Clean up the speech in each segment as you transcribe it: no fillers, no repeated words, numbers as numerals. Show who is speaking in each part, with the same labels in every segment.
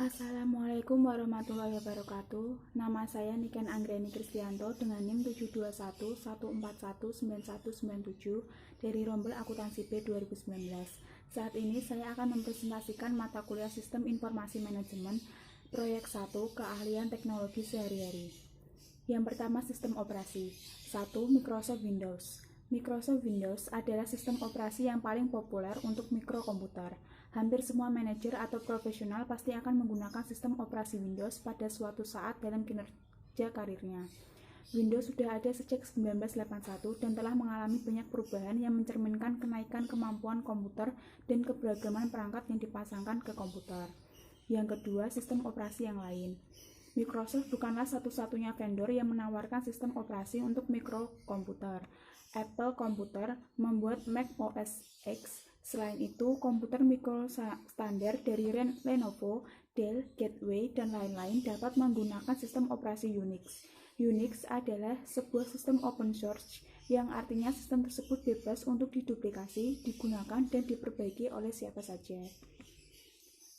Speaker 1: Assalamualaikum warahmatullahi wabarakatuh. Nama saya Niken Anggreni Kristianto dengan NIM 72114199197 dari Rombel Akuntansi B 2019. Saat ini saya akan mempresentasikan mata kuliah Sistem Informasi Manajemen Proyek 1 Keahlian Teknologi Sehari-hari. Yang pertama, sistem operasi. 1. Microsoft Windows. Microsoft Windows adalah sistem operasi yang paling populer untuk mikrokomputer. Hampir semua manajer atau profesional pasti akan menggunakan sistem operasi Windows pada suatu saat dalam kinerja karirnya. Windows sudah ada sejak 1981 dan telah mengalami banyak perubahan yang mencerminkan kenaikan kemampuan komputer dan keberagaman perangkat yang dipasangkan ke komputer. Yang kedua, sistem operasi yang lain. Microsoft bukanlah satu-satunya vendor yang menawarkan sistem operasi untuk mikrokomputer. Apple Computer membuat Mac OS X. Selain itu, komputer mikro standar dari Lenovo, Dell, Gateway, dan lain-lain dapat menggunakan sistem operasi Unix. Unix adalah sebuah sistem open source yang artinya sistem tersebut bebas untuk diduplikasi, digunakan, dan diperbaiki oleh siapa saja.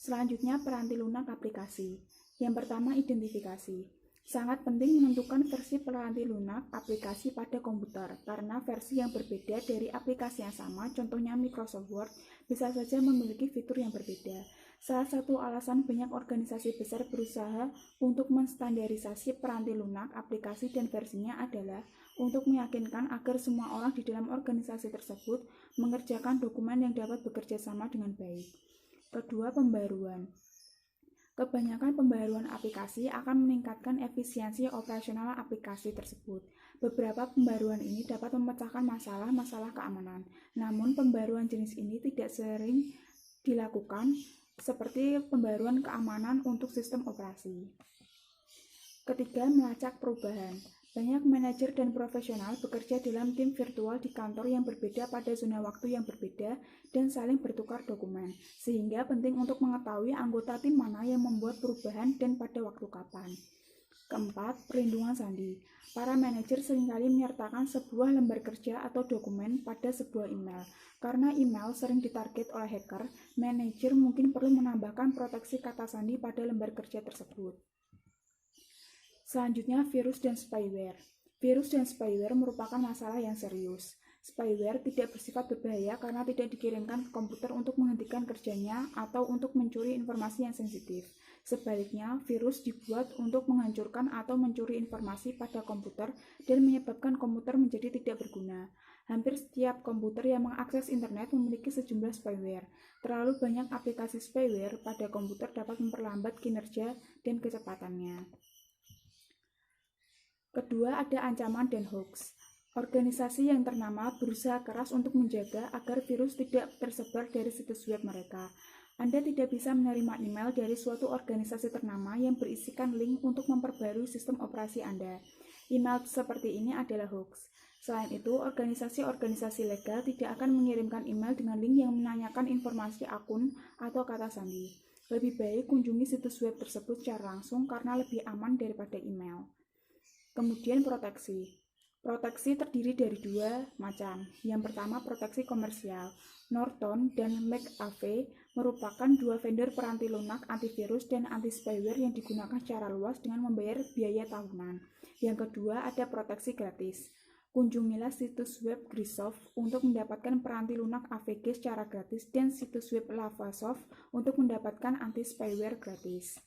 Speaker 1: Selanjutnya, peranti lunak aplikasi. Yang pertama, identifikasi. Sangat penting menentukan versi peranti lunak aplikasi pada komputer, karena versi yang berbeda dari aplikasi yang sama, contohnya Microsoft Word, bisa saja memiliki fitur yang berbeda. Salah satu alasan banyak organisasi besar berusaha untuk menstandarisasi peranti lunak aplikasi dan versinya adalah untuk meyakinkan agar semua orang di dalam organisasi tersebut mengerjakan dokumen yang dapat bekerja sama dengan baik. Kedua, pembaruan. Kebanyakan pembaruan aplikasi akan meningkatkan efisiensi operasional aplikasi tersebut. Beberapa pembaruan ini dapat memecahkan masalah-masalah keamanan. Namun, pembaruan jenis ini tidak sering dilakukan, seperti pembaruan keamanan untuk sistem operasi. Ketiga, melacak perubahan. Banyak manajer dan profesional bekerja dalam tim virtual di kantor yang berbeda pada zona waktu yang berbeda dan saling bertukar dokumen, sehingga penting untuk mengetahui anggota tim mana yang membuat perubahan dan pada waktu kapan. Keempat, perlindungan sandi. Para manajer seringkali menyertakan sebuah lembar kerja atau dokumen pada sebuah email. Karena email sering ditarget oleh hacker, manajer mungkin perlu menambahkan proteksi kata sandi pada lembar kerja tersebut. Selanjutnya, virus dan spyware. Virus dan spyware merupakan masalah yang serius. Spyware tidak bersifat berbahaya karena tidak dikirimkan ke komputer untuk menghentikan kerjanya atau untuk mencuri informasi yang sensitif. Sebaliknya, virus dibuat untuk menghancurkan atau mencuri informasi pada komputer dan menyebabkan komputer menjadi tidak berguna. Hampir setiap komputer yang mengakses internet memiliki sejumlah spyware. Terlalu banyak aplikasi spyware pada komputer dapat memperlambat kinerja dan kecepatannya. Kedua, ada ancaman dan hoax. Organisasi yang ternama berusaha keras untuk menjaga agar virus tidak tersebar dari situs web mereka. Anda tidak bisa menerima email dari suatu organisasi ternama yang berisikan link untuk memperbarui sistem operasi Anda. Email seperti ini adalah hoax. Selain itu, organisasi-organisasi legal tidak akan mengirimkan email dengan link yang menanyakan informasi akun atau kata sandi. Lebih baik kunjungi situs web tersebut secara langsung karena lebih aman daripada email. Kemudian proteksi. Proteksi terdiri dari dua macam. Yang pertama, proteksi komersial. Norton dan McAfee merupakan dua vendor peranti lunak, antivirus, dan anti-spyware yang digunakan secara luas dengan membayar biaya tahunan. Yang kedua, ada proteksi gratis. Kunjungilah situs web Grisoft untuk mendapatkan peranti lunak AVG secara gratis dan situs web Lavasoft untuk mendapatkan anti-spyware gratis.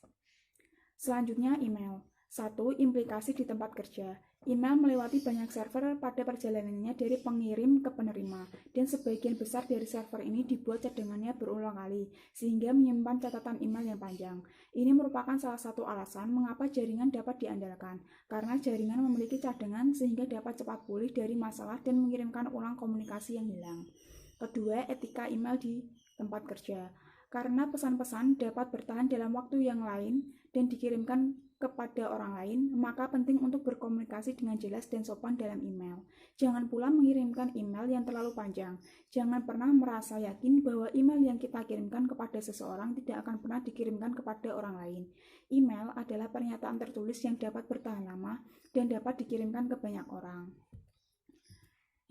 Speaker 1: Selanjutnya, email. 1. Implikasi di tempat kerja. Email melewati banyak server pada perjalanannya dari pengirim ke penerima, dan sebagian besar dari server ini dibuat cadangannya berulang kali, sehingga menyimpan catatan email yang panjang. Ini merupakan salah satu alasan mengapa jaringan dapat diandalkan, karena jaringan memiliki cadangan sehingga dapat cepat pulih dari masalah dan mengirimkan ulang komunikasi yang hilang. Kedua, etika email di tempat kerja. Karena pesan-pesan dapat bertahan dalam waktu yang lain dan dikirimkan kepada orang lain, maka penting untuk berkomunikasi dengan jelas dan sopan dalam email. Jangan pula mengirimkan email yang terlalu panjang. Jangan pernah merasa yakin bahwa email yang kita kirimkan kepada seseorang tidak akan pernah dikirimkan kepada orang lain. Email adalah pernyataan tertulis yang dapat bertahan lama dan dapat dikirimkan ke banyak orang.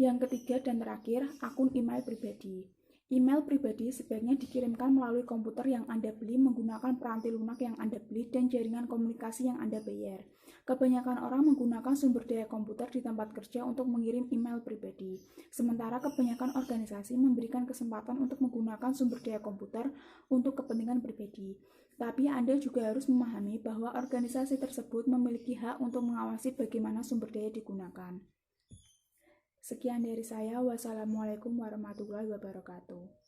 Speaker 1: Yang ketiga dan terakhir, akun email pribadi. Email pribadi sebaiknya dikirimkan melalui komputer yang Anda beli menggunakan peranti lunak yang Anda beli dan jaringan komunikasi yang Anda bayar. Kebanyakan orang menggunakan sumber daya komputer di tempat kerja untuk mengirim email pribadi. Sementara kebanyakan organisasi memberikan kesempatan untuk menggunakan sumber daya komputer untuk kepentingan pribadi. Tapi Anda juga harus memahami bahwa organisasi tersebut memiliki hak untuk mengawasi bagaimana sumber daya digunakan. Sekian dari saya. Wassalamualaikum warahmatullahi wabarakatuh.